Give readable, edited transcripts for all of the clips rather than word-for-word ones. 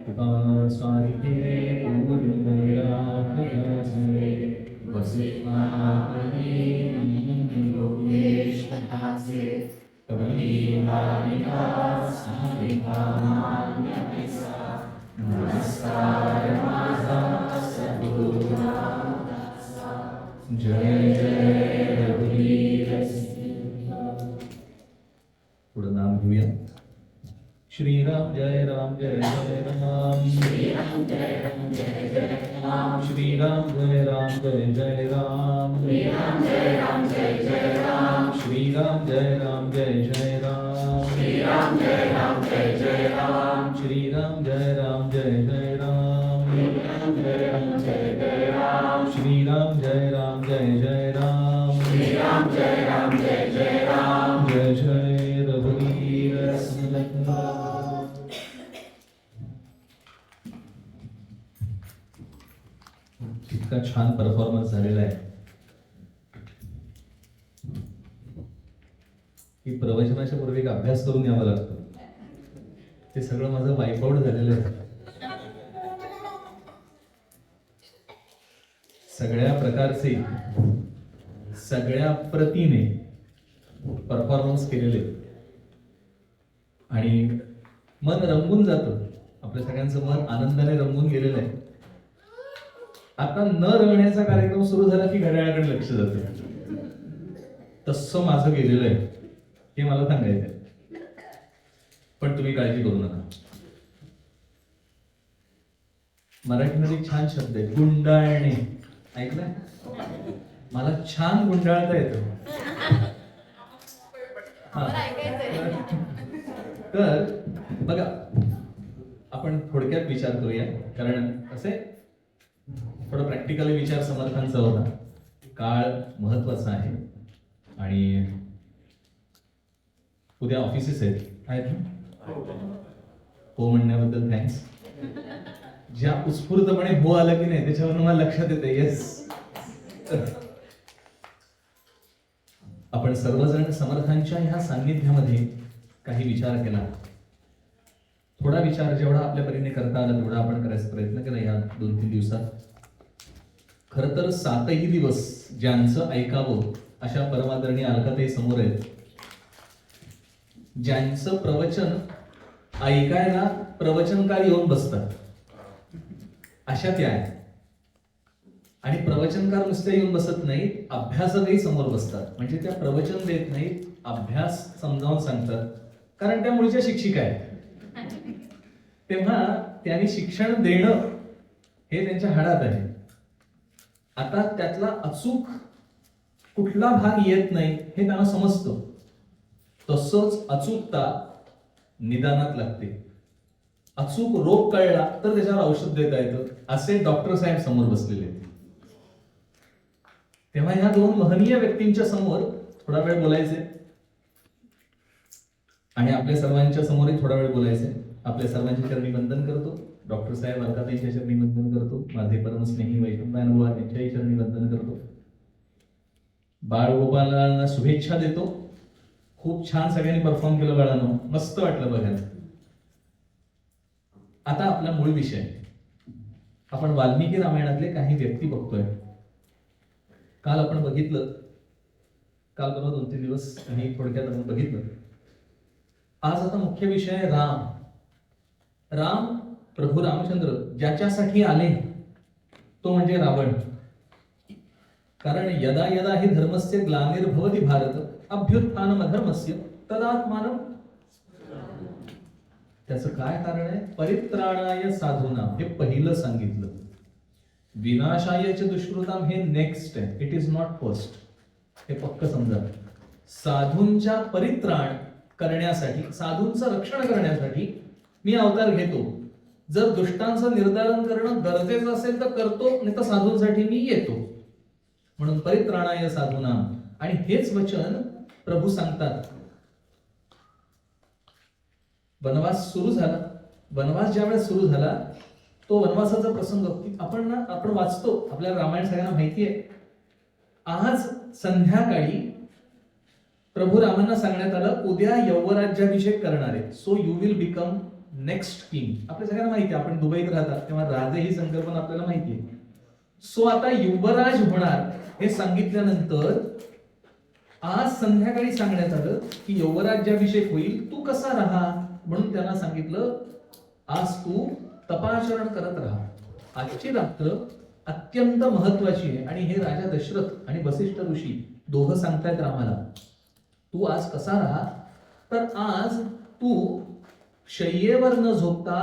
स्वारिते पूर्णरापदासे वसिष्ठापदे लोकेशदासे कवीनामिका सारिका मान्यपिसा नमस्कार माझा सद्गुरुनामदासा जय जय रघुवीर सिंह. पुढं नाम घेऊया. श्रीराम जय राम जय जय राम. श्रीराम जय राम जय जय राम. श्रीराम जय राम जय जय राम. श्रीराम जय राम जय जय राम. श्रीराम जय राम जय जय राम. श्रीराम जय राम जय जय राम. श्रीराम जय राम जय जय राम. श्रीराम जय राम जय जय राम. श्रीराम जय राम जय जय राम. श्रीराम जय राम जय जय राम. जय जय रघुवीर समर्थ. इतका छान परफॉर्मन्स झालेला आहे की प्रवचनाच्या पूर्वी एक अभ्यास करून यावं लागतं. ते सगळं माझं वाईपआउट झालेलं आहे. सगळ्या प्रकारचे सगळ्या प्रतीने परफॉर्मन्स केलेले आणि मन रंगून जातं. आपल्या सगळ्यांचं मन आनंदाने रंगून गेलेलं आहे. आता न रंगण्याचा कार्यक्रम सुरू झाला की घड्याळाकडे लक्ष जातं. तसं माझं गेलेलं आहे हे मला सांगायचंय. पण तुम्ही काळजी करू नका. मराठीमध्ये छान शब्द आहे गुंडाळणे. ऐकलंय? मला छान गुंडाळता येतं. तर बघा आपण थोडक्यात विचार करूया. कारण असे थोडा प्रॅक्टिकली विचार समर्थांचा होता. काळ महत्वाचा आहे आणि उद्या ऑफिसेस आहेत ना? हो म्हणण्याबद्दल थँक्स. ज्या उत्स्फूर्तपणे हो आलं की नाही त्याच्यावरून मला लक्षात येते येस. आपण सर्वजण समर्थांच्या ह्या सान्निध्यामध्ये काही विचार केला. थोडा विचार जेवढा आपल्या परीने करता आला तेवढा आपण करायचा प्रयत्न केला या 2-3 दिवसात. खर तर 7ही दिवस ज्यांचं ऐकावं अशा परमादरणीय अलकाताई समोर आहेत. ज्यांचं प्रवचन ऐकायला प्रवचनकार येऊन बसतात अशा त्या आहेत. आणि प्रवचनकार नुसते येऊन बसत नाहीत, अभ्यासकही समोर बसतात. म्हणजे त्या प्रवचन देत नाहीत, अभ्यास समजावून सांगतात. कारण त्या मूळच्या शिक्षिका आहेत. तेव्हा त्यांनी शिक्षण देणं हे त्यांच्या हाडात आहे. आता त्यातला अचूक कुठला भाग येत नाही हे त्यांना समजतं. तसंच अचूकता निदानात लागते. अचूक रोग कळला तर त्याच्यावर औषध देता येतं. असे डॉक्टर साहेब समोर बसलेले आहेत. तेव्हा ह्या 2 महनीय व्यक्तींच्या समोर थोडा वेळ बोलायचे आणि आपल्या सर्वांच्या समोरही थोडा वेळ बोलायचे. आपल्या सर्वांच्या चरणी वंदन करतो. डॉक्टर साहेब अलकाताईंच्या चरणी वंदन करतो. माझे परमस्नेही वैष्णवबांधव यांच्याही चरणी वंदन करतो. बाळगोपालांना शुभेच्छा देतो. खूप छान सगळ्यांनी परफॉर्म केलं बाळांनो. मस्त वाटलं बघायला. आता आपला मूळ विषय. आपण वाल्मिकी रामायणातले काही व्यक्ती बघतोय. काल आपण बघितलं. काल बरोबर 2-3 दिवस काही थोडक्यात आपण बघितलं. आज आता मुख्य विषय आहे राम. राम प्रभू रामचंद्र ज्याच्यासाठी आले तो म्हणजे रावण. कारण यदा यदा हि धर्मस्य ग्लानिर्भवति भारत अभ्युत्थानम अधर्मस्य तदात्मानं. त्याचं काय कारण आहे? परित्राणाय साधूना हे पहिलं सांगितलं. विनाशाय च दुष्कृताम हे नेक्स्ट आहे. It is not first. हे पक्क समजा. साधूंच्या परित्राण करण्यासाठी, साधूंचं रक्षण करण्यासाठी मी अवतार घेतो. जर दुष्टांचं निर्धारण करणं गरजेचं असेल तर करतो, नाही तर साधूंसाठी मी येतो. म्हणून परित्राणाय साधूना. आणि हेच वचन प्रभू सांगतात. वनवास सुरू झाला. वनवास ज्यावेळेस सुरू झाला तो वनवासाचा प्रसंग आपण वाचतो. आपल्याला रामायण सगळ्यांना माहिती आहे. आज संध्याकाळी प्रभू रामांना सांगण्यात आलं उद्या यौवराज्याभिषेक करणार आहे. So you will become next king. आपल्या सगळ्यांना माहिती आहे, आपण दुबईत राहतात तेव्हा राजे ही संकल्पना आपल्याला माहिती आहे. सो आता युवराज होणार हे सांगितल्यानंतर आज संध्याकाळी सांगण्यात आलं की युवराज्याभिषेक होईल, तू कसा राहा. म्हणून त्यांना सांगितलं आज तू तपाचरण करत राहा. आजची रात्र अत्यंत महत्वाची आहे आणि हे राजा दशरथ आणि वसिष्ठ ऋषी दोघं सांगतायत रामाला तू आज कसा राहा. तर आज तू शय्येवर न झोपता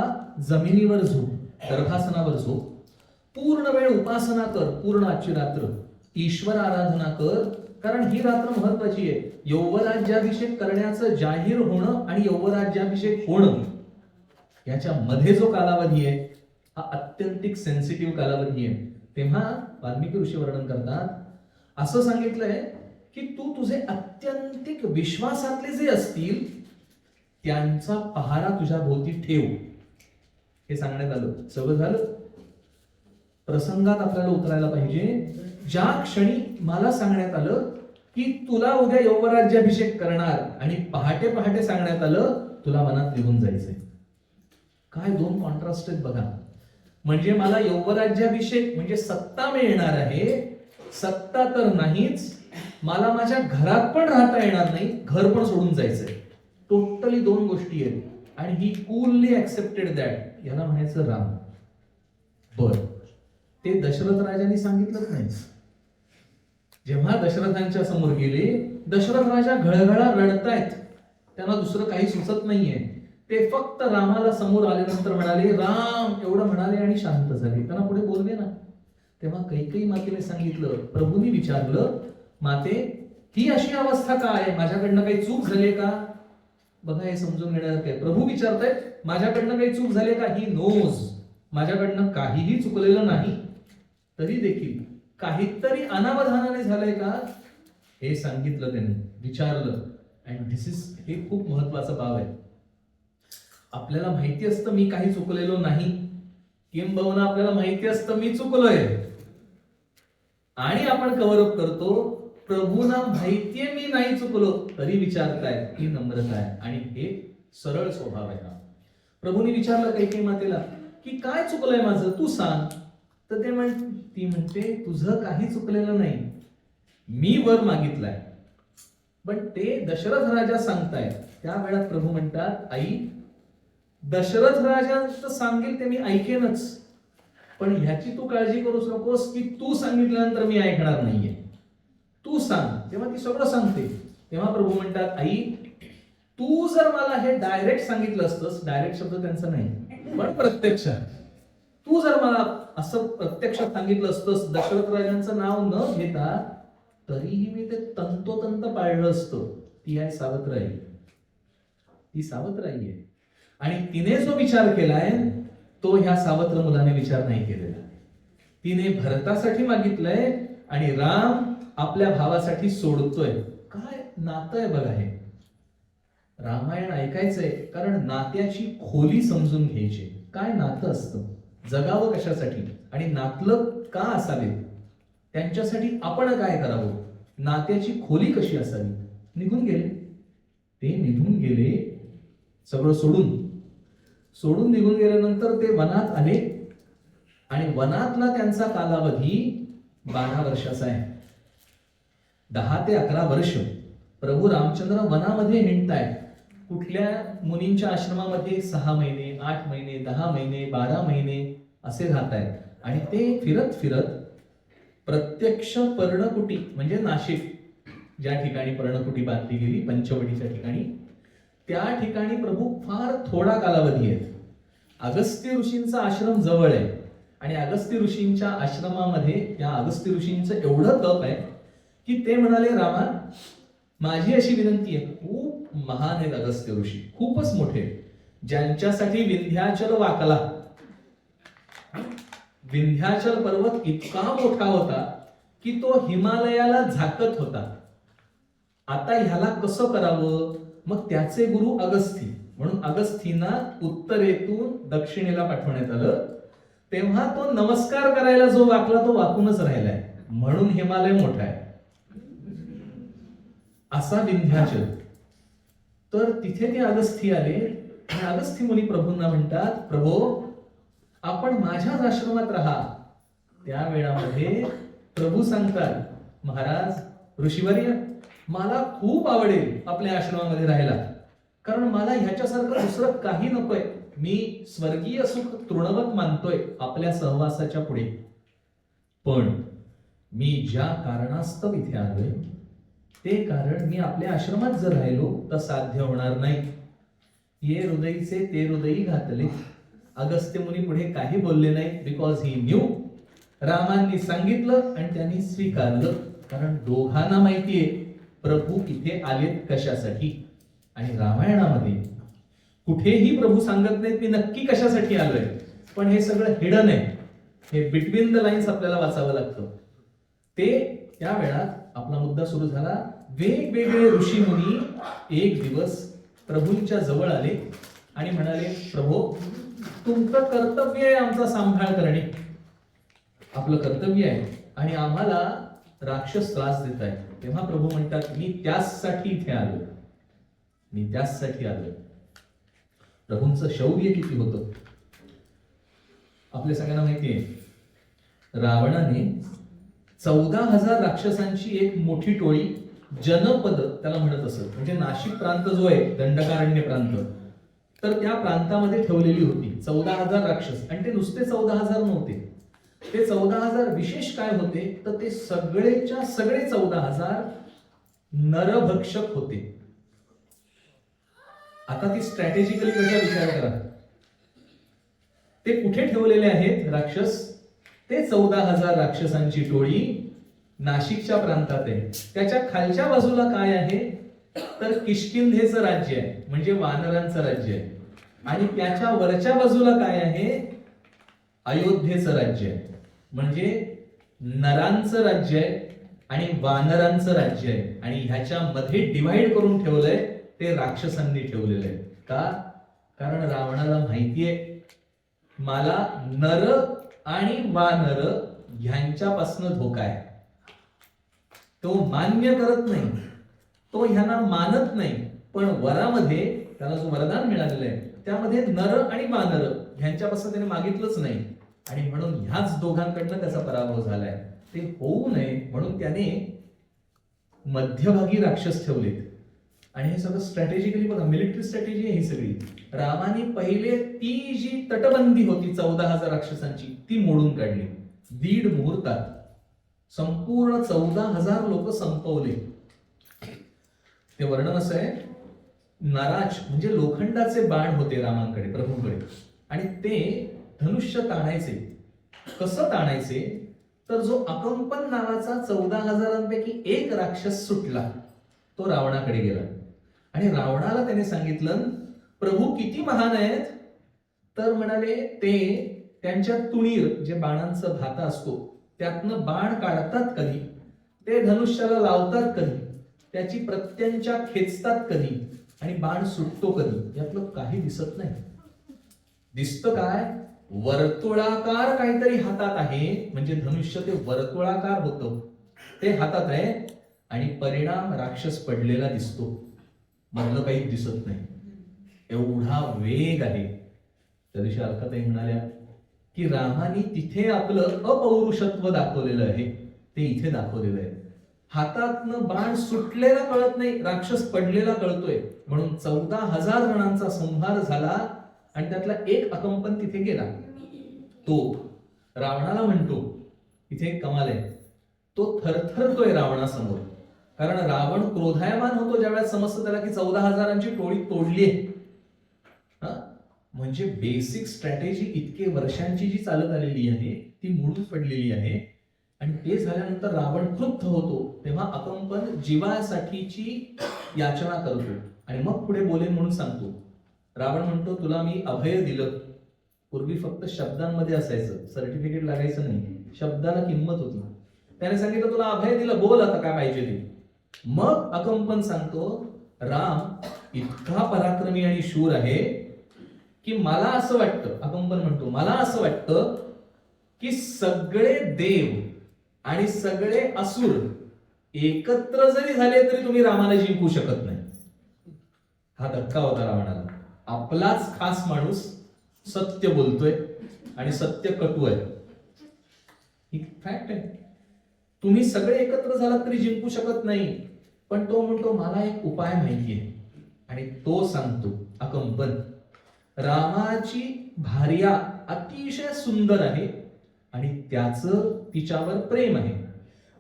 जमिनीवर झोप, गर्भासनावर झोप, पूर्ण वेळ उपासना कर, पूर्ण आजची रात्र ईश्वर आराधना कर. कारण ही रात्र महत्वाची आहे. यौवराज्याभिषेक करण्याचं जाहीर होणं आणि यौवराज्याभिषेक होणं याच्या मध्ये जो कालावधी आहे हा अत्यंतिक सेन्सिटिव्ह कालावधी आहे. तेव्हा वाल्मिकी ऋषी वर्णन करतात, असं सांगितलंय की तू तुझे अत्यंतिक विश्वासातले जे असतील त्यांचा पहारा तुझ्या भोवती ठेव. हे सांगण्यात आलं. सगळं झालं. प्रसंगात आपल्याला उतरायला पाहिजे. ज्या क्षणी मला सांगण्यात आलं की तुला उद्या यौवराज्याभिषेक करणार आणि पहाटे पहाटे सांगण्यात आलं तुला वनात निघून जायचंय. काय दोन कॉन्ट्रास्ट आहेत बघा. म्हणजे मला यौवराज्याभिषेक म्हणजे सत्ता मिळणार आहे, सत्ता तर नाहीच, मला माझ्या घरात पण राहता येणार नाही, घर पण सोडून जायचंय. टोटली दोन गोष्टी आहेत आणि ही कूलली ऍक्सेप्टेड दॅट. याला म्हणायचं राम. बर, ते दशरथ राजांनी सांगितलंच नाही. जेव्हा दशरथांच्या समोर गेले, दशरथ राजा घळघळा रडतायत, त्यांना दुसरं काही सुचत नाहीये. ते फक्त रामाला समोर आल्यानंतर म्हणाले राम एवढं म्हणाले आणि शांत झाले. त्यांना पुढे बोलले ना. तेव्हा कैकेयी मातेने सांगितलं, प्रभूंनी विचारलं माते ही अशी अवस्था का आहे, माझ्याकडनं काही चूक झाली का. बघा हे समजून घेण्यासारखं आहे. प्रभू विचारतायत माझ्याकडनं काही चूक झाली का. ही नोज माझ्याकडनं काहीही चुकलेलं नाही, तरी देखील काहीतरी अनावधानाने झालंय का हे सांगितलं त्यांनी, विचारलं. अँड धिस इज, हे खूप महत्वाचा बाब आहे. आपल्याला माहिती असतं मी काही चुकलेलो नाही, किंबहुना आपल्याला माहिती असतं मी चुकलोय आणि आपण कव्हर अप करतो. प्रभूंना माहितीये मी नाही चुकलो तरी विचारताय, ही नम्रता आहे आणि हे सरळ स्वभाव आहे. प्रभूंनी विचारलं कैकेयी मातेला की काय चुकलंय माझं तू सांग. तर ती म्हणते तुझं काही चुकलेलं नाही, मी वर मागितलाय. पण ते दशरथ राजा सांगतायत. त्या वेळात प्रभू म्हणतात आई दशरथ राजा सांगेल ते मी ऐकेनच, पण ह्याची तू काळजी करूच नकोस की तू सांगितल्यानंतर मी ऐकणार नाहीये, तू सांग. तेव्हा ती सगळं सांगते. तेव्हा प्रभू म्हणतात आई तू जर मला हे डायरेक्ट सांगितलं असतंस, डायरेक्ट शब्द त्यांचा नाही पण प्रत्यक्षात, तू जर मला असं प्रत्यक्षात सांगितलं असतंस दशरथ राजांचं नाव न घेता, तरीही मी ते तंतोतंत पाळलं असतं. ती आहे सावत्राई. ती सावत्राई आहे आणि तिने जो विचार केलाय तो ह्या सावत्र मुलाने विचार नाही केलेला. तिने भरतासाठी मागितलंय आणि राम आपल्या भावासाठी सोडतोय. काय नातं आहे बघा हे. रामायण ऐकायचंय कारण नात्याची खोली समजून घ्यायची. काय नातं असतं, जगावं कशासाठी आणि नातलं का असावे, त्यांच्यासाठी आपण काय करावं, नात्याची खोली कशी असावी. निघून गेले. ते निघून गेले सगळं सोडून निघून गेल्यानंतर ते वनात आले आणि वनातला त्यांचा कालावधी 12 वर्षाचा आहे. 10 ते 11 वर्ष प्रभू रामचंद्र वनामध्ये हिंडतायत. कुठल्या मुनींच्या आश्रमामध्ये 6 महिने, 8 महिने, 10 महिने, 12 महिने असे राहतायत. आणि ते फिरत फिरत प्रत्यक्ष पर्णकुटी म्हणजे नाशिक, ज्या ठिकाणी पर्णकुटी बांधली गेली पंचवटीच्या ठिकाणी, त्या ठिकाणी प्रभू फार थोडा कालावधी आहेत. अगस्त्य ऋषींचा आश्रम जवळ आहे आणि अगस्त्य ऋषींच्या आश्रमामध्ये या अगस्त्य ऋषींचं एवढं तप आहे की ते म्हणाले रामा माझी अशी विनंती आहे. खूप महान आहेत अगस्त्य ऋषी, खूपच मोठे, ज्यांच्यासाठी विंध्याचल वाकला. विंध्याचल पर्वत इतका मोठा होता की तो हिमालयाला झाकत होता. आता ह्याला कसं करावं, मग त्याचे गुरु अगस्ती, म्हणून अगस्तींना उत्तरेतून दक्षिणेला पाठवण्यात आलं. तेव्हा तो नमस्कार करायला जो वाकला तो वाकूनच राहिलाय, म्हणून हिमालय मोठा आहे. असा विंध्याचल. तर तिथे ते अगस्ती आले आणि अगस्त्य मुनी प्रभूंना म्हणतात, प्रभो आपण माझ्याच आश्रमात राहा. त्या वेळामध्ये प्रभू सांगतात, महाराज ऋषीवर्य, मला खूप आवडेल आपल्या आश्रमामध्ये राहायला, कारण मला ह्याच्यासारखं दुसरं काही नकोय. मी स्वर्गीय सुख तृणवत मानतोय आपल्या सहवासाच्या पुढे. पण मी ज्या कारणास्तव इथे आलोय ते कारण मी आपल्या आश्रमात जर राहिलो तर साध्य होणार नाही. ये हृदयीचे ते हृदयी घातले. अगस्त्य मुनी पुढे काही बोलले नाही, बिकॉज ही न्यू. रामांनी सांगितलं आणि त्यांनी स्वीकारलं, कारण दोघांना माहितीये प्रभू इथे आलेत कशासाठी. आणि रामायणामध्ये कुठेही प्रभू सांगत नाहीत मी नक्की कशासाठी आलोय, पण हे सगळं हिडन आहे. हे बिटवीन द लाईन्स आपल्याला वाचावं लागतं. ते त्या वेळात आपला मुद्दा सुरू झाला. वेगवेगळे ऋषी मुनी एक दिवस प्रभूंच्या जवळ आले आणि म्हणाले, प्रभो तुमचं कर्तव्य आहे आमचा सांभाळ करणे. आपलं कर्तव्य आहे आणि आम्हाला राक्षस त्रास देत आहे. तेव्हा प्रभू म्हणतात, मी त्याचसाठी इथे आलो, मी त्याचसाठी आलो. प्रभूंचं शौर्य किती होतं आपल्या सगळ्यांना माहितीये. रावणाने 14,000 राक्षसांची एक मोठी टोळी, जनपद त्याला म्हणत असत, म्हणजे नाशिक प्रांत जो आहे दंडकारण्य प्रांत, तर त्या प्रांतामध्ये ठेवलेली होती 14,000 राक्षस. आणि ते नुसते 14,000 नव्हते, ते 14,000 विशेष काय होते तर ते सगळेच्या सगळे 14,000 नरभक्षक होते. आता ती स्ट्रॅटेजिकली कसा विचार करा. ते कुठे ठेवलेले आहेत राक्षस? ते 14,000 राक्षसांची टोळी नाशिकच्या प्रांतात आहे. त्याच्या खालच्या बाजूला काय आहे तर किष्किंधेचं राज्य आहे, म्हणजे वानरांचं राज्य आहे. आणि त्याच्या वरच्या बाजूला काय आहे? अयोध्येचं राज्य आहे, म्हणजे नरांचं राज्य आहे आणि वानरांचं राज्य आहे. आणि ह्याच्या मध्ये डिवाइड करून ठेवलंय ते राक्षसांनी ठेवलेलं आहे. का? कारण रावणाला माहितीये मला नर आणि वानर ह्यांच्यापासून धोका आहे. तो मान्य करत नाही, तो ह्यांना मानत नाही. पण वरामध्ये त्याला जो वरदान मिळालेलं आहे त्यामध्ये नर आणि वानर ह्यांच्यापासून त्याने मागितलंच नाही. आणि म्हणून ह्याच दोघांकडनं त्याचा पराभव झालाय. ते होऊ नये म्हणून त्याने मध्यभागी राक्षस ठेवलेत. आणि हे सगळं स्ट्रॅटेजिकली बघा, मिलिटरी स्ट्रॅटेजी आहे ही सगळी. रामाने पहिले ती जी तटबंदी होती 14,000 राक्षसांची ती मोडून काढली. 1.5 मुहूर्तात संपूर्ण 14,000 लोक संपवले. ते वर्णन असं आहे, नराज म्हणजे लोखंडाचे बाण होते रामांकडे, प्रभूंकडे, आणि ते धनुष्य ताणायचे. कसं ताणायचे तर जो अकंपन नावाचा 14,000 एक राक्षस सुटला, तो रावणाकडे गेला. आणि रावणाला त्याने सांगितलं, प्रभू किती महान आहेत. तर म्हणाले ते त्यांच्या तुणीर जे बाणांचं भाता असतो त्यातनं बाण काढतात कधी, ते धनुष्याला लावतात कधी, त्याची प्रत्यंचा खेचतात कधी, आणि बाण सुटतो कधी, यातलं काही दिसत नाही. दिसतं काय? वर्तुळाकार काहीतरी हातात आहे, म्हणजे धनुष्य ते वर्तुळाकार होतं, ते हातात आहे. आणि परिणाम राक्षस पडलेला दिसतो, मधलं काही दिसत नाही. एवढा वेग आहे. त्या दिवशी अलकाताई म्हणाल्या की रामाने तिथे आपलं अपौरुषत्व दाखवलेलं आहे, ते इथे दाखवलेलं आहे. हातातनं बाण सुटलेला कळत नाही, राक्षस पडलेला कळतोय. म्हणून 14,000 जणांचा संहार झाला आणि त्यातला एक अकंपन तिथे गेला. तो रावणाला म्हणतो, इथे कमाल आहे, तो थरथरतोय रावणासमोर. कारण रावण क्रोधायमान होतो ज्यावेळेस समजतं त्याला की 14,000ची टोळी तोडली आहे. म्हणजे बेसिक स्ट्रॅटेजी इतके वर्षांची जी चालत आलेली आहे ती मोडून पडलेली आहे. आणि ते झाल्यानंतर रावण क्रुद्ध होतो, तेव्हा अकंपन जीवासाठीची याचना करतो आणि मग पुढे बोलेन म्हणून सांगतो. रावण म्हणतो, तुला मी अभय दिलं. पूर्वी फक्त शब्दांमध्ये असायचं, सर्टिफिकेट लागायचं नाही, शब्दाला किंमत होती. त्याने सांगितलं तुला अभय दिलं, बोल आता काय पाहिजे ते. मग अकंपन सांगतो, राम इतका पराक्रमी आणि शूर आहे की मला असं वाटतं, अकंपन म्हणतो, मला असं वाटतं की सगळे देव आणि सगळे असुर एकत्र जरी झाले तरी तुम्ही रामाला जिंकू शकत नाही. हा धक्का होता रावणाला. आपलाच खास माणूस सत्य बोलतोय आणि सत्य कटू आहे. ही फॅक्ट आहे. तुम्ही सगळे एकत्र झालात तरी जिंकू शकत नाही. पण तो म्हणतो मला एक उपाय माहिती आहे आणि तो सांगतो. अकंपन, रामाची भार्या अतिशय सुंदर आहे आणि त्याचं तिच्यावर प्रेम आहे.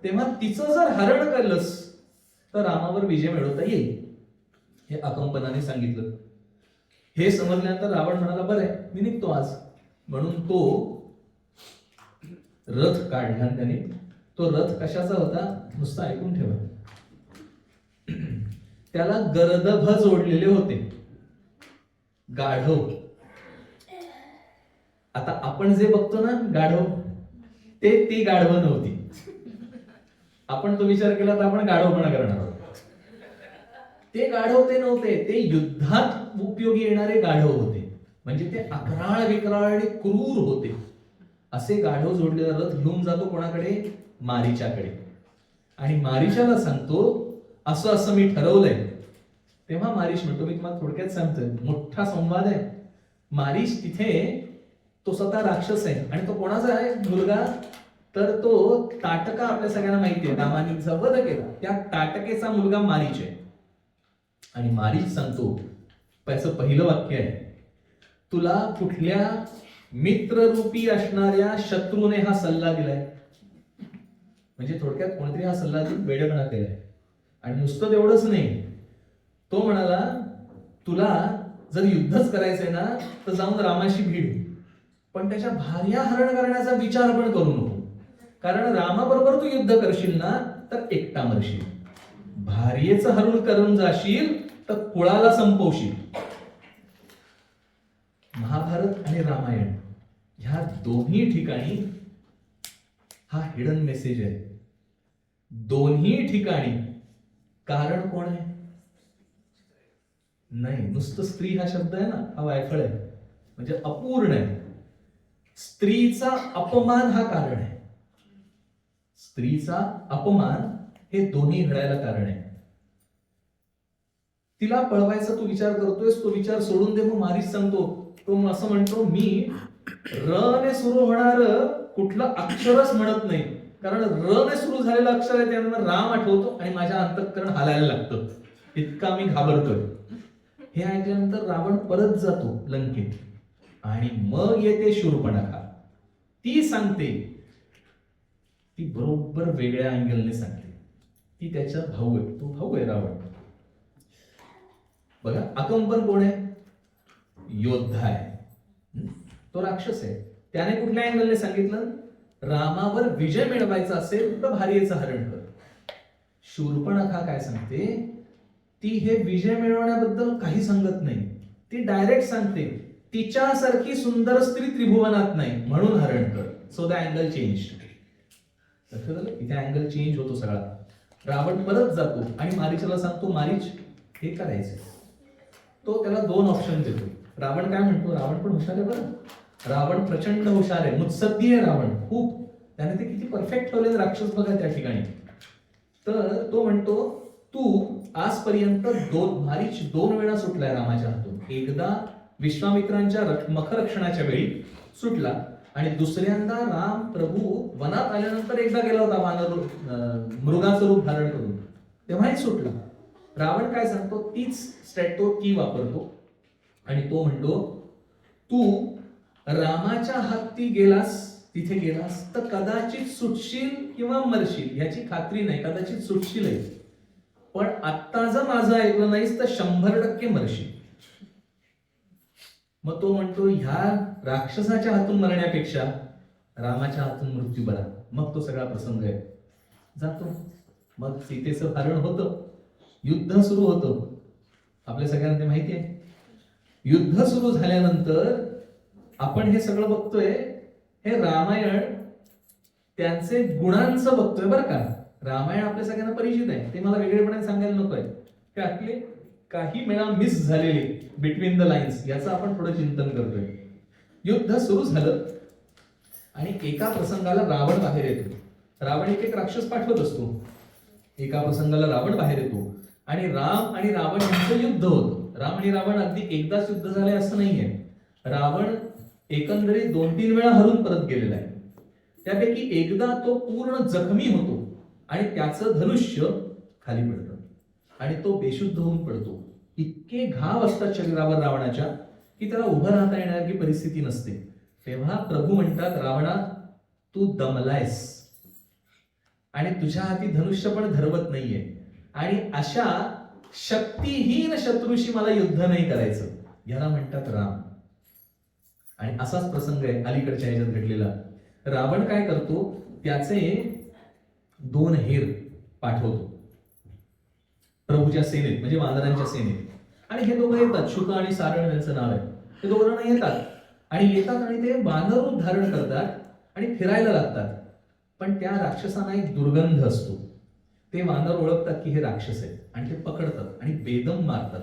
तेव्हा तिचं जर हरण केलंस तर रामावर विजय मिळवता येईल. हे अकंपनाने सांगितलं. हे समजल्यानंतर रावण म्हणाला बरं आहे मी निघतो आज. म्हणून तो रथ काढला. त्याने तो रथ कशाचा होता नुसता ऐकून ठेवा. त्याला गर्दभ जोडलेले होते, गाढव. आता आपण जे बघतो ना गाढव, ती गाढव नव्हती. आपण तो विचार केला तर आपण गाढवपणा करणार आहोत. ते गाढव ते नव्हते, ते युद्धात उपयोगी येणारे गाढव होते. म्हणजे ते अकराळ विक्राळ आणि क्रूर होते. असे गाढव जोडलेला रथ घेऊन जातो कोणाकडे, मारीच्याकडे. आणि मारीच्याला सांगतो असं असं मी ठरवलंय. तेव्हा मारीच म्हणतो, मी तुम्हाला थोडक्यात सांगतोय, मोठा संवाद आहे. मारीच तिथे, तो स्वतः राक्षस आहे आणि तो कोणाचा आहे मुलगा, तर तो ताटका. आपल्या सगळ्यांना माहिती आहे रामाने वध केला, त्या ताटकेचा मुलगा मारीच आहे. आणि मारीच सांगतो, त्याचं पहिलं वाक्य आहे, तुला कुठल्या मित्ररूपी असणाऱ्या शत्रूने हा सल्ला दिलाय. म्हणजे थोडक्यात कोणतरी हा सल्ला देऊन वेडपणा केलाय. आणि नुसतं तेवढंच नाही, तो म्हणाला तुला जर युद्धच करायचंय ना तर जाऊन रामाशी भिड, पण त्याच्या भार्या हरण करण्याचा विचार पण करू नको. कारण रामाबरोबर तू युद्ध करशील ना तर एकटा मरशील. भार्येचं हरण करून जाशील तर कुळाला संपवशील. महाभारत आणि रामायण ह्या दोन्ही ठिकाणी हा हिडन मेसेज आहे. दोन्ही ठिकाणी कारण कोण आहे? नाही, नुसतं स्त्री हा शब्द आहे ना, हा वायफळ आहे, म्हणजे अपूर्ण आहे. स्त्रीचा अपमान हा कारण आहे. स्त्रीचा अपमान हे दोन्ही घडायला कारण आहे. तिला पळवायचा तू विचार करतोयस, तो विचार सोडून दे. मग मारीच सांगतो, तो असं म्हणतो, मी र ने सुरू होणार कुठलं अक्षरच म्हणत नाही. कारण र ने सुरू झालेलं अक्षर आहे त्यानंतर राम आठवतो आणि माझ्या अंतःकरण हालायला लागतं, इतका मी घाबरतोय. हे ऐकल्यानंतर रावण परत जातो लंकेत आणि मग येते शूर्पणखा. ती सांगते, ती बरोबर वेगळ्या अँगलने सांगते. ती त्याचा भाऊ आहे, तो भाऊ आहे रावण. बघा, अकंपन कोण आहे? योद्धा आहे, तो राक्षस आहे. त्याने कुठल्या अँगलने सांगितलं, रामावर विजय मिळवायचा असेल तर भार्येचं हरण कर. शूर्पणखा काय सांगते, ती हे विजय मिळवण्याबद्दल काही सांगत नाही. ती डायरेक्ट सांगते, तिच्यासारखी सुंदर स्त्री त्रिभुवनात नाही म्हणून हरण कर. So the angle change. इथे अँगल चेंज होतो सगळा. रावण परत जातो आणि मारीचला सांगतो, मारीच हे करायचं. तो त्याला दोन ऑप्शन देतो. रावण काय म्हणतो, रावण पण हुशार आहे बरं. रावण प्रचंड हुशार आहे, मुत्सद्दी आहे रावण खूप. त्याने ते किती परफेक्ट ठेवले राक्षस बघा त्या ठिकाणी. तर तो म्हणतो, तू आजपर्यंत मारीच 2 वेळा सुटलाय रामाच्या हातून. एकदा विश्वामित्रांच्या मखरक्षणाच्या वेळी सुटला आणि दुसऱ्यांदा राम प्रभू वनात आल्यानंतर एकदा गेला होता वानर मृगाचं रूप धारण करून, तेव्हाही सुटला. रावण काय सांगतो, तीच स्ट्रॅटो की वापरतो आणि तो म्हणतो, तू रामाच्या हाती गेलास, तिथे गेलास तर कदाचित सुटशील किंवा मरशील, याची खात्री नाही. कदाचित सुटशील, पण आत्ता जर माझं ऐकलं नाहीस तर 100% मरशील. मग तो म्हणतो, ह्या राक्षसाच्या हातून मरण्यापेक्षा रामाच्या हातून मृत्यू बरा. मग तो सगळा प्रसंग आहे, जातो. मग सीतेचं हरण होतं, युद्ध सुरू होतं. आपल्या सगळ्यांना ते माहिती आहे. युद्ध सुरू झाल्यानंतर आपण हे सगळं बघतोय, हे रामायण त्यांचे गुणांचं बघतोय बरं का. रामायण आपल्या सगळ्यांना परिचित आहे, ते मला वेगळेपणे सांगायला नकोय. ते आपले काही वेळा मिस झालेले बिटवीन द लाईन्स याचं आपण थोडं चिंतन करतोय. युद्ध सुरू झालं आणि एका प्रसंगाला रावण बाहेर येतो. रावण एक राक्षस पाठवत असतो. एका प्रसंगाला रावण बाहेर येतो आणि राम आणि रावण यांचं युद्ध होतं. राम आणि रावण अगदी एकदाच युद्ध झाले असं नाहीये. रावण एकंदरीत 2-3 वेळा हरून परत गेलेला आहे. त्यापैकी एकदा तो पूर्ण जखमी होतो आणि त्याचं धनुष्य खाली पडतं आणि तो बेशुद्ध होऊन पडतो. इतके घाव असतात शरीरावर रावणाच्या की त्याला उभं राहता येण्याची परिस्थिती नसते. तेव्हा प्रभू म्हणतात, रावणा तू दमलायस आणि तुझ्या हाती धनुष्य पण धरवत नाहीये आणि अशा शक्तिहीन शत्रूशी मला युद्ध नाही करायचं. याला म्हणतात राम. आणि असाच प्रसंग आहे अलीकडच्या ह्याच्यात घडलेला. रावण काय करतो, त्याचे 2 हेर पाठवतो प्रभूच्या सेनेत, म्हणजे वानरांच्या सेनेत. आणि हे दोघं येतात, शुक आणि सारण त्यांचं नाव आहे. हे दोघं जण येतात आणि ते वानर रूप धारण करतात आणि फिरायला लागतात. पण त्या राक्षसांना एक दुर्गंध असतो. ते वानर ओळखतात की हे राक्षस आहेत आणि ते पकडतात आणि बेदम मारतात.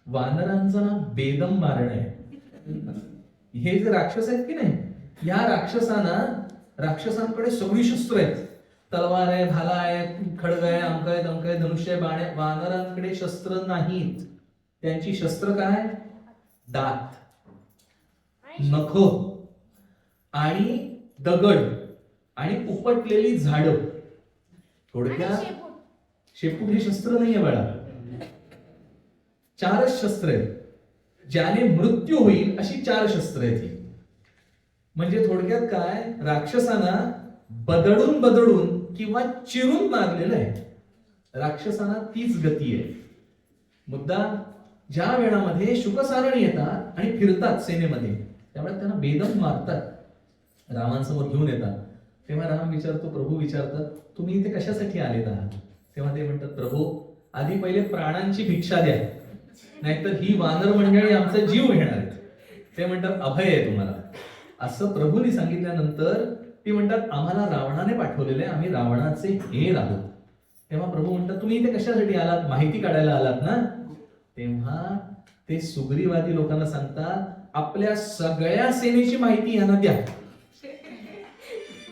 वानरांचं नाव बेदम मारणं आहे. हे जे राक्षस आहेत की नाही, या राक्षसांकडे सगळी शस्त्र आहेत. तलवार आहे, भाला आहे, खडग आहे, अमक आहे, दमक आहे, धनुष्य आहे, बाण आहे. वानरांकडे शस्त्र नाहीत. त्यांची शस्त्र काय? दात, नख आणि दगड आणि उपटलेली झाडं. थोडक्यात शेपूट हे शस्त्र नाहीये बाळा. 4च शस्त्र आहेत. ज्याने मृत्यू होईल अशी 4 शस्त्र आहेत. म्हणजे थोडक्यात काय, राक्षसांना बदडून किंवा चिरून मारलेलं आहे. राक्षसांना तीच गती आहे. मुद्दा ज्या वेळामध्ये शुकसारण येतात आणि फिरतात सेनेमध्ये, त्यामुळे त्यांना बेदम मारतात, रामांसमोर घेऊन येतात. तेव्हा राम विचारतो, प्रभू विचारतात, तुम्ही इथे कशासाठी आलेत आहात? तेव्हा ते म्हणतात, प्रभू आधी पहिले प्राणांची भिक्षा द्या, नाहीतर ही वानर मंडळी आमचा जीव घेणार आहेत. ते म्हणतात अभय आहे तुम्हाला. असं प्रभूंनी सांगितल्यानंतर ती म्हणतात, आम्हाला रावणाने पाठवलेले, आम्ही रावणाचे हेर आहोत. तेव्हा प्रभू म्हणतात, तुम्ही इथे कशासाठी आलात? माहिती काढायला आलात ना? तेव्हा ते सुग्रीवादी लोकांना सांगतात, आपल्या सगळ्या सेनेची माहिती यांना द्या.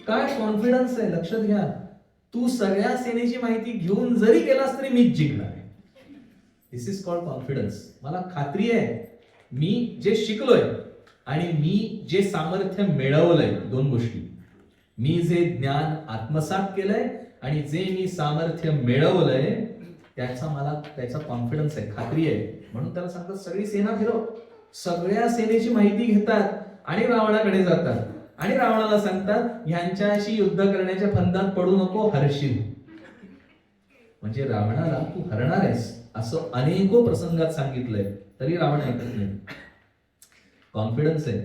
काय कॉन्फिडन्स आहे, लक्षात घ्या. तू सगळ्या सेनेची माहिती घेऊन जरी गेलास तरी मीच जिंकणार आहे. दिस इज कॉल्ड कॉन्फिडन्स. मला खात्री आहे मी जे शिकलोय आणि मी जे सामर्थ्य मिळवलंय, 2 गोष्टी. मी जे ज्ञान आत्मसात केलंय आणि जे मी सामर्थ्य मिळवलंय त्याचा कॉन्फिडन्स आहे, खात्री आहे. म्हणून त्याला सांगतात, सगळी सेना फिरव. सगळ्या सेनेची माहिती घेतात आणि रावणाकडे जातात आणि रावणाला सांगतात, ह्यांच्याशी युद्ध करण्याच्या फंदात पडू नको, हरशील. म्हणजे रावणाला तू हरणार आहेस असं अनेको प्रसंगात सांगितलंय, तरी रावण ऐकत नाही. कॉन्फिडन्स आहे.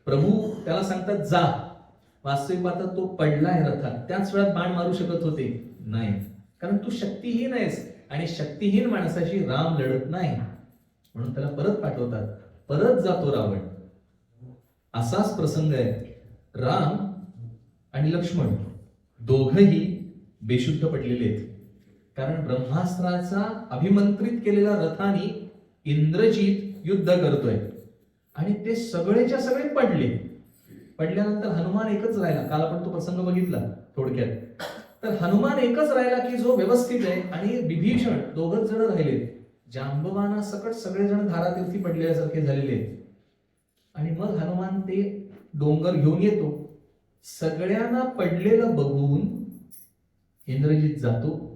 प्रभू त्याला सांगतात, जा. वास्तविक पाहता तो पडलाय रथात. त्याच वेळात बाण मारू शकत होते, नाही, कारण तू शक्तीहीन आहेस आणि शक्तीहीन माणसाशी राम लढत नाही. म्हणून त्याला परत पाठवतात. परत जातो रावण. असाच प्रसंग आहे. राम आणि लक्ष्मण दोघही बेशुद्ध पडलेले आहेत. कारण ब्रह्मास्त्राचा अभिमंत्रित केलेल्या रथाने इंद्रजित युद्ध करतोय आणि ते सगळेच्या सगळे पडले. पडल्यानंतर हनुमान एकच राहिला. काल आपण तो प्रसंग बघितला थोडक्यात. तर हनुमान एकच राहिला की जो व्यवस्थित आहे आणि विभीषण, 2च जण राहिले. जांबवाना सकट सगळेजण धारातीर्थी पडल्यासारखे झालेले आहेत. आणि मग हनुमान ते डोंगर घेऊन येतो. सगळ्यांना पडलेलं बघून इंद्रजित जातो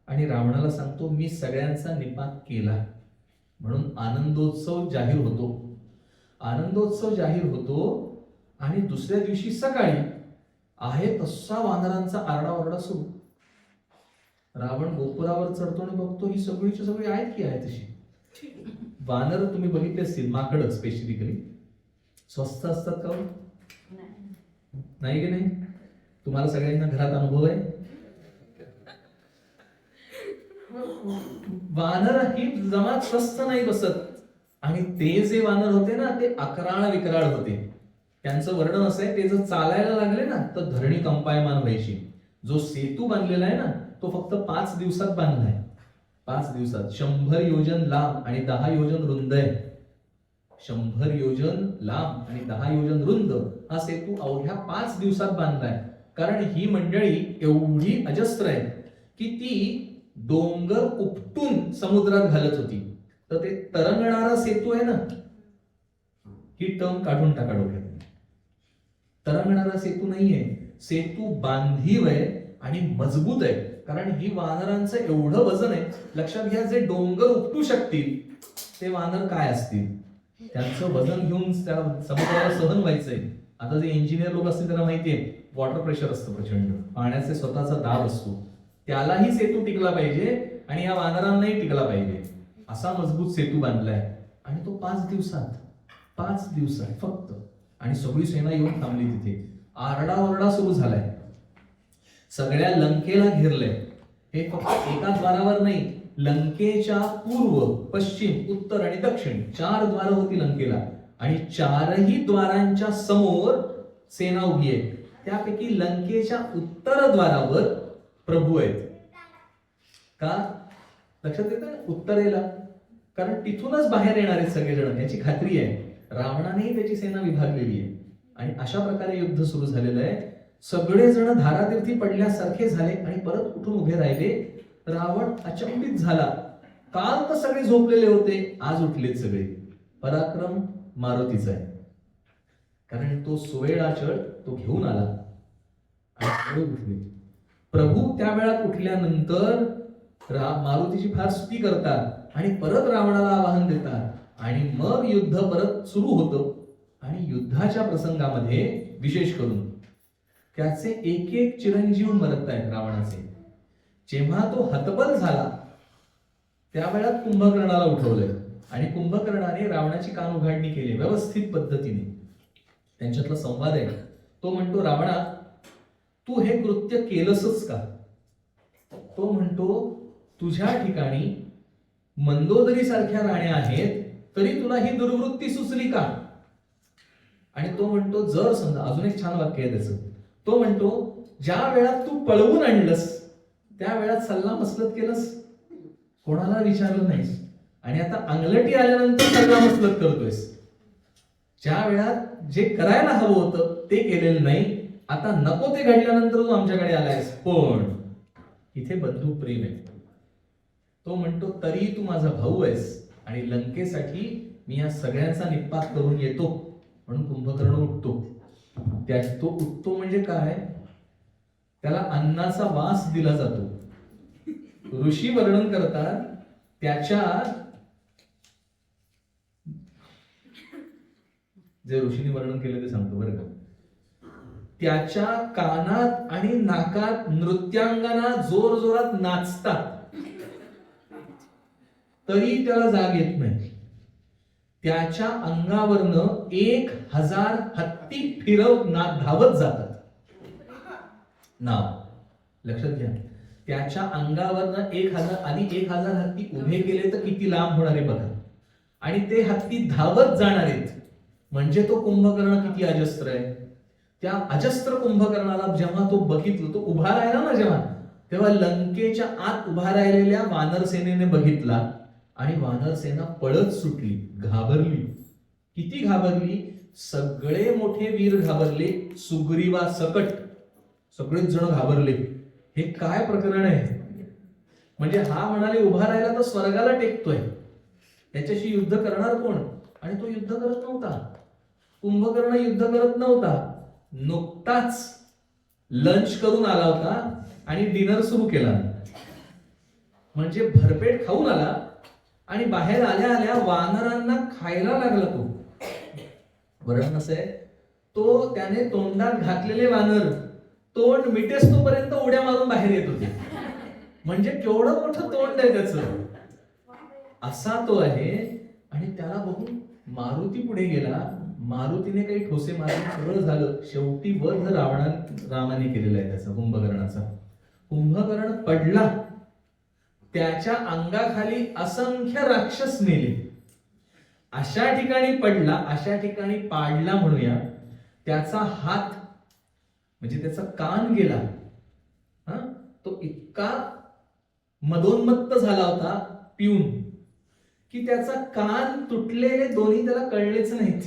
आणि रावणाला सांगतो, मी सगळ्यांचा निपात केला. म्हणून आनंदोत्सव जाहीर होतो. आनंदोत्सव जाहीर होतो आणि दुसऱ्या दिवशी सकाळी आहे तसा वानरांचा आरडाओरडा सुरू. रावण गोपुरावर चढतो आणि बघतो, ही सगळीची सगळी आहेत की आहे तशी. वानर तुम्ही बघितले असतील, माकड स्पेसिफिकली स्वस्त असतात का? नाही की नाही? तुम्हाला सगळ्यांना घरात अनुभव आहे. वानर ही जमात स्वस्त नाही बसत. आणि ते जे वानर होते ना, ते अकराळ विकराळ होते. त्यांचं वर्णन असं आहे, ते जर चालायला लागले ना तर धरणी कंपायमान व्हायची. जो सेतू बांधलेला आहे ना, तो फक्त 5 दिवसात बांधलाय. 5 दिवसात 100 योजन लांब आणि 10 योजन रुंद आहे. 100 योजन लांब आणि 10 योजन रुंद हा सेतू अवघ्या 5 दिवसात बांधलाय. कारण ही मंडळी एवढी अजस्त्र आहे की ती डोंगर उपटून समुद्रात घालत होती. तर ते तरंगणारा सेतू आहे ना, ही टर्म काढून टाका डोक्यात. तरंगणारा सेतू नाहीये, सेतू बांधीव आहे आणि मजबूत आहे. कारण ही वानरांचं एवढं वजन आहे. लक्षात घ्या, जे डोंगर उपटू शकतील ते वानर काय असतील. त्यांचं वजन घेऊन त्या समुद्राला सहन व्हायचंय. आता जे इंजिनियर लोक असतील त्यांना माहितीये, वॉटर प्रेशर असतं प्रचंड, पाण्याचे स्वतःचा दाब असतो. त्यालाही सेतू टिकला पाहिजे आणि या वानरांनाही टिकला पाहिजे, असा मजबूत सेतू बांधलाय. आणि तो 5 दिवसात फक्त. आणि सगळी सेना येऊन थांबली तिथे. आरडाओरडा सुरू झालाय, सगळ्या लंकेला घेरलंय. हे फक्त एका द्वारावर नाही, लंकेच्या पूर्व, पश्चिम, उत्तर आणि दक्षिण 4 द्वार होती लंकेला. आणि 4ही द्वारांच्या समोर सेना उभी आहे. त्यापैकी लंकेच्या उत्तरद्वारावर प्रभू आहेत. का लक्षात येतं ना, उत्तरेला, कारण तिथूनच बाहेर येणार आहेत सगळेजण, याची खात्री आहे. रावणानेही त्याची सेना विभागलेली आहे. आणि अशा प्रकारे युद्ध सुरू झालेलं आहे. सगळेजण धारातीर्थी पडल्यासारखे झाले आणि परत उठून उभे राहिले. रावण अचंबित झाला. काल तर सगळे झोपलेले होते, आज उठलेत सगळे. पराक्रम मारुतीचा आहे, कारण तो सुवेळाचळ तो घेऊन आला आणि उठले. प्रभू त्या वेळात उठल्यानंतर मारुतीची फार स्तुती करतात आणि परत रावणाला आवाहन देतात. आणि मग युद्ध परत सुरू होतं. आणि युद्धाच्या प्रसंगामध्ये विशेष करून त्याचे एक एक चिरंजीव मरत आहेत रावणाचे. जेव्हा तो हतबल झाला त्या वेळात कुंभकर्णाला उठवलंय आणि कुंभकर्णाने रावणाची कान उघाडणी केली व्यवस्थित पद्धतीने. त्यांच्यातला संवाद आहे. तो म्हणतो, रावणा, तू हे कृत्य केलंसच का? तो म्हणतो, तुझ्या ठिकाणी मंदोदरी सारख्या राण्या आहेत तरी तुला ही दुर्वृत्ती सुचली का? आणि तो म्हणतो, जर समजा, अजून एक छान वाक्य आहे त्याचं. तो म्हणतो, ज्या वेळात तू पळवून आणलंस त्या वेळात सल्ला मसलत केलंस, कोणाला विचारलं नाहीस. आणि आता अंगलटी आल्यानंतर सल्ला मसलत करतोयस. ज्या वेळात जे करायला हवं होतं ते केलेलं नाही, आता नको ते घडल्यानंतर तू आमच्याकडे आलायस. पण इथे बंधू प्रेम आहे. तो म्हणतो, तरी तू माझा भाऊ आहेस आणि लंकेसाठी मी या सगळ्यांचा निपात करून येतो. म्हणून कुंभकर्ण उठतो. तो उठतो म्हणजे काय, त्याला अन्नाचा वास दिला जातो. ऋषी वर्णन करतात, त्याच्या जे ऋषीने वर्णन केलं ते सांगतो बरं का. त्याच्या कानात आणि नाकात नृत्यांगना जोर जोरात नाचतात तरी त्याला जाग येत नाही. त्याच्या अंगावरनं 1000 हत्ती धावत जातात. नाव लक्षात घ्या, त्याच्या अंगावरनं 1000 हत्ती उभे केले तर किती लांब होणार आहे बघा. आणि ते हत्ती धावत जाणार आहेत. म्हणजे तो कुंभकर्ण किती अजस्त्र आहे. त्या अजस्त्र कुंभकर्णाला जेव्हा तो बघितलं, तो उभा राहिला ना जेव्हा, तेव्हा लंकेच्या आत उभा राहिलेल्या वानर सेनेने बघितला आणि वानर सेना पळत सुटली, घाबरली. किती घाबरली, सगळे मोठे वीर घाबरले, सुग्रीवा सकट सगळेच जण घाबरले. हे काय प्रकरण आहे. म्हणजे हा म्हणाले उभा राहिला तर स्वर्गाला टेकतोय, त्याच्याशी युद्ध करणार कोण. आणि तो युद्ध करत नव्हता. कुंभकर्ण युद्ध करत नव्हता. नुकताच लंच करून आला होता आणि डिनर सुरू केला. म्हणजे भरपेट खाऊन आला आणि बाहेर आल्या आल्या वानरांना खायला लागला. तो वरण असं आहे, तो त्याने तोंडात घातलेले वानर तोंड मिटेस तोपर्यंत उड्या मारून बाहेर येत होते. म्हणजे केवढं मोठं तोंड आहे त्याचं, असा तो आहे. आणि त्याला बघून मारुती पुढे गेला. मारुतीने काही ठोसे मारून सरळ झालं. शेवटी वध रामाने केलेला आहे त्याचा, कुंभकर्णाचा. कुंभकर्ण पडला, त्याच्या अंगाखाली असंख्य राक्षस मेले. अशा ठिकाणी पडला, अशा ठिकाणी पाडला म्हणूया. त्याचा हात म्हणजे त्याचा कान गेला. तो इतका मदोन्मत्त झाला होता पिऊन की त्याचा कान तुटलेले दोन्ही त्याला कळलेच नाहीत.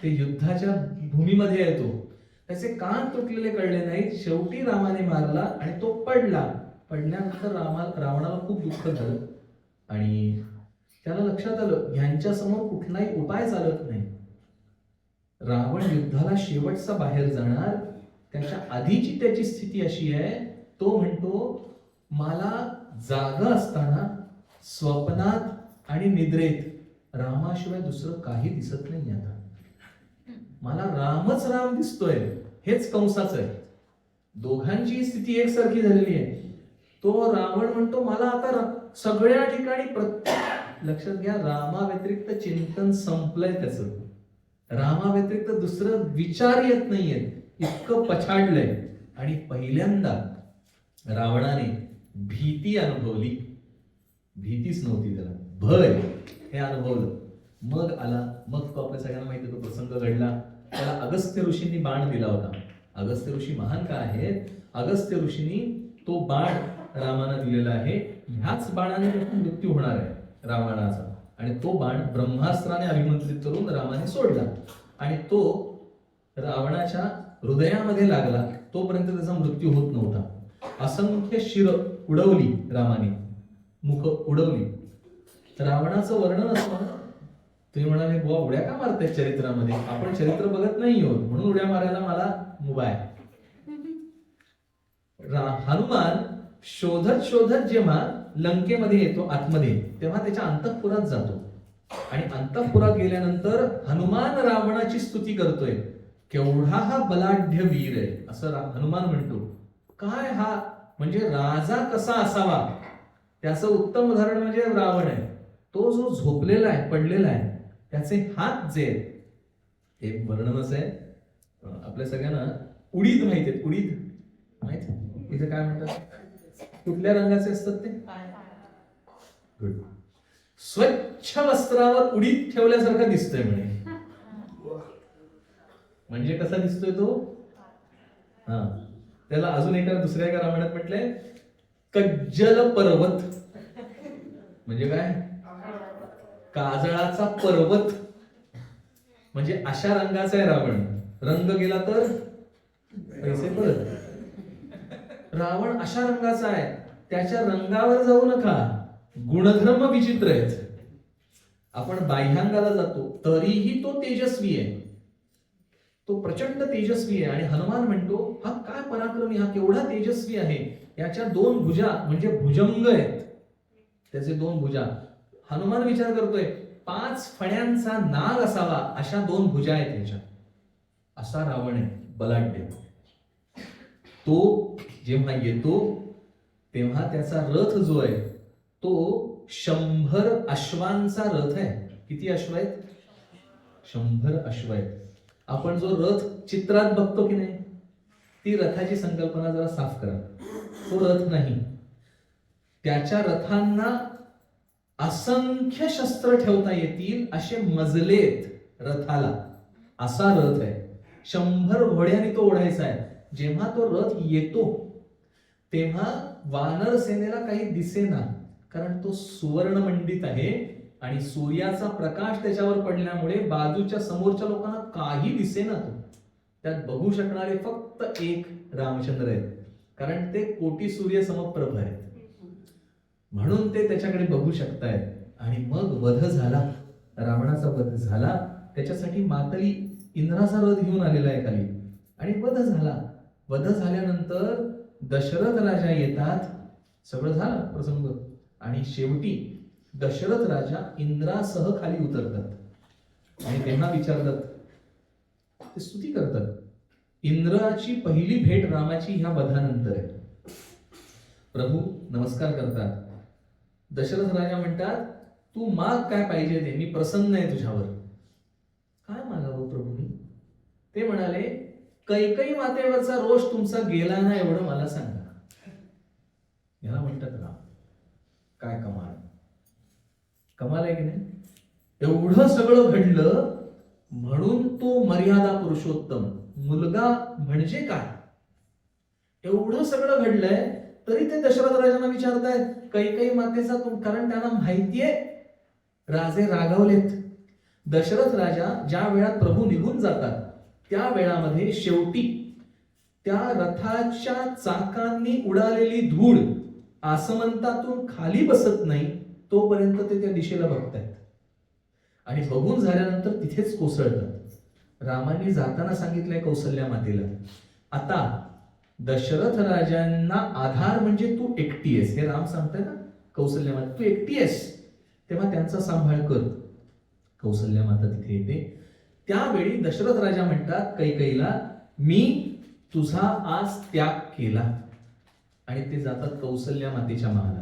ते युद्धाच्या भूमीमध्ये येतो, त्याचे कान तुटलेले कळले नाहीत. शेवटी रामाने मारला आणि तो पडला. पडल्यानंतर रावणाला खूप दुःख झालं आणि त्याला लक्षात आलं ह्यांच्या समोर कुठलाही उपाय चालत नाही. रावण युद्धाला शेवटचा बाहेर जाणार, त्याच्या आधीची त्याची स्थिती अशी आहे, तो म्हणतो मला जागा असताना स्वप्नात आणि निद्रेत रामाशिवाय दुसरं काही दिसत नाही. आता मला रामच राम दिसतोय, हेच कंसाचं आहे. दोघांची स्थिती एकसारखी झालेली आहे. तो रावण म्हणतो मला आता सगळ्या ठिकाणी लक्षात घ्या, रामा व्यतिरिक्त चिंतन संपलंय त्याचं. रामा व्यतिरिक्त दुसरं विचार येत नाहीये, इतकं पछाडलंय. आणि पहिल्यांदा रावणाने भीती अनुभवली. भीतीच नव्हती त्याला, भय हे अनुभवलं. मग तो आपल्या सगळ्यांना माहिती तो प्रसंग घडला. त्याला अगस्त्य ऋषींनी बाण दिला होता. अगस्त्य ऋषी महान का आहेत? अगस्त्य ऋषींनी तो बाण रामाला दिलेला आहे. ह्याच बाणाने मृत्यू होणार आहे रावणाचा. आणि तो बाण ब्रह्मास्त्राने अभिमंत्रित करून रामाने सोडला. आणि तो रावणाच्या हृदयामध्ये लागला, तोपर्यंत त्याचा मृत्यू होत नव्हता. असंख्य शिर उडवली रामाने, मुख उडवली. रावणाचं वर्णन असतं. तुम्ही म्हणाले बुवा उड्या का मारताय चरित्रामध्ये? आपण चरित्र बघत नाही आहोत म्हणून उड्या मारायला मला मुभा आहे. हनुमान शोधत शोधत जेव्हा लंकेमध्ये येतो आतमध्ये, तेव्हा त्याच्या अंतःपुरात जातो. आणि अंतःपुरात गेल्यानंतर हनुमान रावणाची स्तुती करतोय. केवढा हा बलाढ्य वीर आहे असं हनुमान म्हणतो. काय हा म्हणजे राजा कसा असावा त्याचं उत्तम उदाहरण म्हणजे रावण आहे. तो जो झोपलेला आहे, पडलेला आहे, त्याचे हात जे हे वर्णनच आहे. आपल्या सगळ्यांना उडीद माहिती आहेत. उडीद माहित इथे काय म्हणतात? कुठल्या रंगाचे असतात ते? गुड. स्वच्छ वस्त्रावर उडीद ठेवल्यासारखं दिसतोय म्हणे. म्हणजे कसा दिसतोय तो? हा, त्याला अजून दुसऱ्या एका रामायणात म्हटलंय कज्जल पर्वत. म्हणजे काय? काजळाचा पर्वत. म्हणजे अशा रंगाचा आहे रावण. रंग गेला तर पैसे परत. रावण अशा रंगाचा आहे. त्याच्या रंगावर जाऊ नका, गुणधर्म विचित्र आहेत. आपण बाह्यांगाला जातो तरीही तो तेजस्वी आहे, तो प्रचंड तेजस्वी आहे. आणि हनुमान म्हणतो हा काय पराक्रमी, हा केवढा तेजस्वी आहे. याच्या दोन भुजा म्हणजे भुजंग आहेत, त्याचे दोन भुजा. हनुमान विचार करतोय 5 फण्यांचा नाग असावा अशा 2 भुजा आहेत त्याच्या. असा रावण आहे, बलाढ्य. तो जेव्हा येतो तेव्हा त्याचा रथ जो आहे तो 100 अश्वांचा रथ आहे. किती अश्व आहेत? 100 अश्व आहेत. आपण जो रथ चित्रात बघतो की नाही, ती रथाची संकल्पना जरा साफ करा. तो रथ नाही, त्याच्या रथांना असंख्य शस्त्र ठेवता येतील असे मजलेत रथाला. असा रथ आहे. 100 घोड्यांनी तो ओढायचा आहे. जेव्हा तो रथ येतो तेव्हा वानर सेनेला काही दिसेना, कारण तो सुवर्णमंडित आहे आणि सूर्याचा प्रकाश त्याच्यावर पडल्यामुळे बाजूच्या समोरच्या लोकांना काही दिसेना. तो त्यात बघू शकणारे फक्त एक रामचंद्र आहेत, कारण ते कोटी सूर्य समप्रभ आहेत, म्हणून ते त्याच्याकडे बघू शकतायत. आणि मग वध झाला, रावणाचा वध झाला. त्याच्यासाठी मातली इंद्राचा रथ घेऊन आलेला आहे खाली, आणि वध झाला. वध झाल्यानंतर दशरथ राजा येतात. सगळं झालं प्रसंग. आणि शेवटी दशरथ राजा इंद्रासह खाली उतरतात आणि त्यांना विचारतात, ते स्तुती करतात. इंद्राची पहिली भेट रामाची ह्या वधानंतर आहे. प्रभू नमस्कार करतात. दशरथ राजा म्हणतात तू माग काय पाहिजे ते, मी प्रसन्न आहे तुझ्यावर. काय मागावं प्रभूंनी? ते म्हणाले कैकई मातेवरचा रोष तुमचा गेला ना एवढं मला सांगा. याला म्हणतात राम. काय कमाल, कमाल आहे की नाही? एवढं सगळं घडलं म्हणून तो मर्यादा पुरुषोत्तम. मुलगा म्हणजे काय? एवढं सगळं घडलंय तरी ते दशरथ राजांना विचारतायत कैकई मातेचा कारण त्यांना माहितीये राजे रागावलेत. दशरथ राजा ज्या वेळात प्रभू निघून जातात त्या वेळामध्ये शेवटी त्या रथाच्या चाकांनी उडालेली धूळ आसमंतातून खाली बसत नाही, तो तोपर्यंत ते त्या दिशेला बघतायत आणि बघून झाल्यानंतर तिथेच कोसळतात. रामांनी जाताना सांगितलंय कौसल्या मातेला, आता दशरथ राजांना आधार म्हणजे तू एकटी आहेस, हे राम सांगताय ना कौसल्या माता, तू एकटी आहेस, तेव्हा त्यांचा सांभाळ कर. कौसल्या माता तिथे येते. त्यावेळी दशरथ राजा म्हणतात कैकेयीला, मी तुझा आज त्याग केला, आणि ते जातात कौसल्या मातेच्या महालात.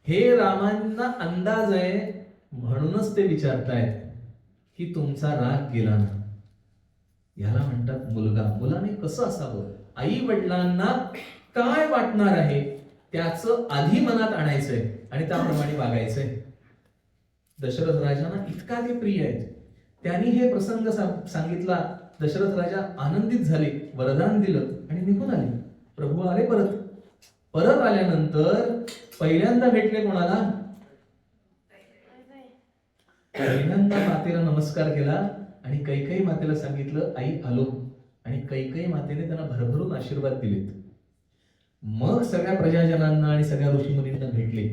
हे रामांना अंदाज आहे, म्हणूनच ते विचारतायत की तुमचा राग गेला ना. याला म्हणतात मुलगा. मुलाने कसं असावं, आई वडिलांना काय वाटणार आहे त्याचं आधी मनात आणायचंय आणि त्याप्रमाणे वागायचंय. दशरथ राजांना इतका ते प्रिय आहेत. त्यांनी हे प्रसंग सांगितला. दशरथ राजा आनंदित झाले, वरदान दिलं आणि निघून आले. प्रभू आले परत आल्यानंतर पहिल्यांदा भेटले कोणाला? पहिल्यांदा मातेला नमस्कार केला आणि कैकेयी मातेला सांगितलं आई आलो, आणि कैकेयी मातेने त्यांना भरभरून आशीर्वाद दिलेत. मग सगळ्या प्रजाजनांना आणि सगळ्या ऋषीमुनींना भेटले.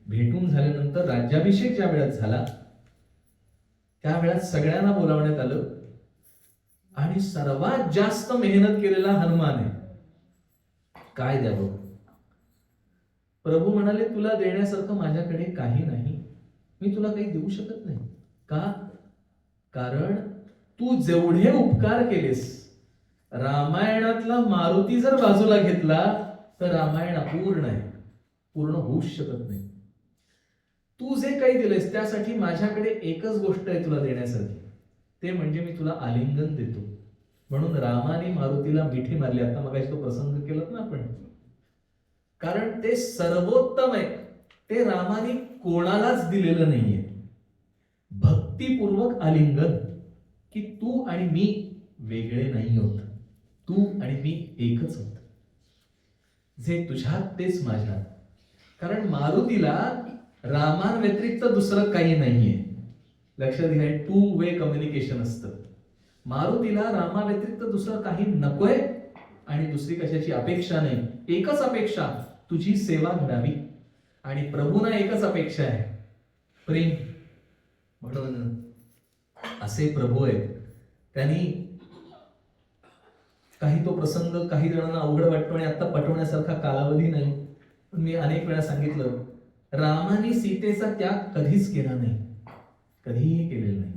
भेटून झाल्यानंतर राज्याभिषेक ज्या वेळात झाला त्या वेळात सगळ्यांना बोलावण्यात आलं आणि सर्वात जास्त मेहनत केलेला हनुमान आहे. काय द्यावं? प्रभू म्हणाले, तुला देण्यासारखं माझ्याकडे काही नाही, मी तुला काही देऊ शकत नाही. का? कारण तू जेवढे उपकार केलेस, रामायणातला मारुती जर बाजूला घेतला तर रामायण अपूर्ण आहे, पूर्ण होऊच शकत नाही. तू जे काही दिलेस त्यासाठी माझ्याकडे एकच गोष्ट आहे तुला देण्यासाठी, ते म्हणजे मी तुला आलिंगन देतो. म्हणून रामाने मारुतीला मिठी मारली. आता मगाशी तो प्रसंग केलात ना आपण, कारण ते सर्वोत्तम आहे. ते रामाने कोणालाच दिलेलं नाहीये. भक्तिपूर्वक आलिंगन, की तू आणि मी वेगळे नाही होत, तू आणि मी एकच होत, जे तुझ्यात तेच माझ्यात. कारण मारुतीला रामान व्यतिरिक्त दुसरं काही नाहीये. लक्षात घ्या, 2 वे कम्युनिकेशन असतं. मारुतीला रामा व्यतिरिक्त दुसरं काही नकोय आणि दुसरी कशाची अपेक्षा नाही. एकच अपेक्षा, तुझी सेवा घडावी. आणि प्रभूंना एकच अपेक्षा आहे, प्रेम. म्हणून असे प्रभू आहेत. त्यांनी काही तो प्रसंग काही जणांना अवघड वाटतो आणि आता पटवण्यासारखा कालावधी नाही, पण मी अनेक वेळा सांगितलं, रामाने सीतेचा त्याग कधीच केला नाही, कधीही केलेला नाही.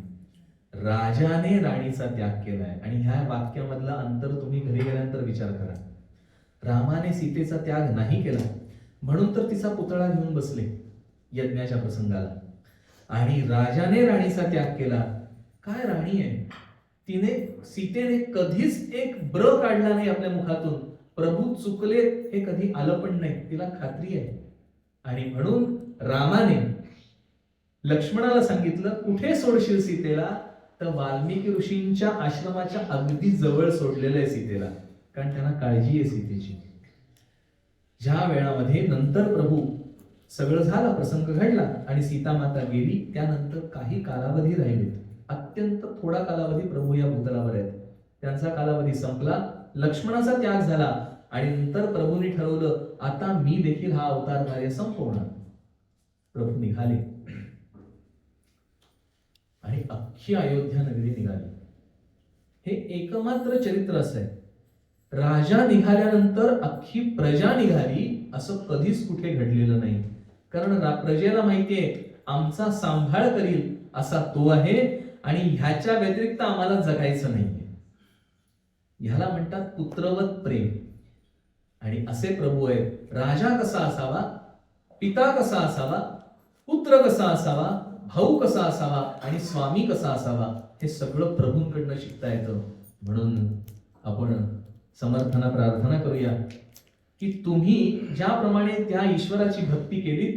राजाने राणीचा त्याग केलाय. आणि ह्या वाक्यामधला अंतर तुम्ही घरी गेल्यानंतर विचार करा. रामाने सीतेचा त्याग नाही केला, म्हणून तर तिचा पुतळा घेऊन बसले यज्ञाच्या प्रसंगाला. आणि राजाने राणीचा त्याग केला. काय राणी आहे, तिने सीतेने कधीच एक ब्र काढला नाही आपल्या मुखातून. प्रभू चुकले हे कधी आलं पण नाही, तिला खात्री आहे. आणि म्हणून रामाने लक्ष्मणाला सांगितलं, कुठे सोडशील सीतेला? तर वाल्मिकी ऋषींच्या आश्रमाच्या अगदी जवळ सोडलेलं आहे सीतेला, कारण त्यांना काळजी आहे सीतेची. ज्या वेळामध्ये नंतर प्रभू सगळं झालं, प्रसंग घडला आणि सीता माता गेली, त्यानंतर काही कालावधी राहिले, अत्यंत थोडा कालावधी प्रभू या भूतलावर आहेत. त्यांचा कालावधी संपला, लक्ष्मणाचा त्याग झाला आणि नंतर प्रभूंनी ठरवलं, आता मी देखील हा अवतार कार्य संपवणार. प्रभू निघाले आणि अख्खी अयोध्या नगरी निघाली. हे एकमात्र चरित्र असं आहे. राजा निघाल्यानंतर अख्खी प्रजा निघाली, असं कधीच कुठे घडलेलं नाही. कारण प्रजेला माहितीये आमचा सांभाळ करील असा तो आहे आणि ह्याच्या व्यतिरिक्त आम्हाला जगायचं नाहीये. ह्याला म्हणतात पुत्रवत प्रेम. आणि असे प्रभू आहेत. राजा कसा असावा, पिता कसा असावा, पुत्र कसा असावा, भाऊ कसा असावा आणि स्वामी कसा असावा, हे सगळं प्रभूंकडनं शिकता येतं. म्हणून आपण समर्थांना प्रार्थना करूया की तुम्ही ज्याप्रमाणे त्या ईश्वराची भक्ती केली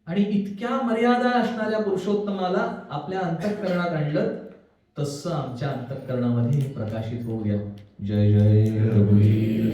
आणि इतक्या मर्यादा असणाऱ्या पुरुषोत्तमाला आपल्या अंतःकरणात आणलं, तसं आमच्या अंतःकरणामध्ये प्रकाशित होऊया. जय जय रघुवीर.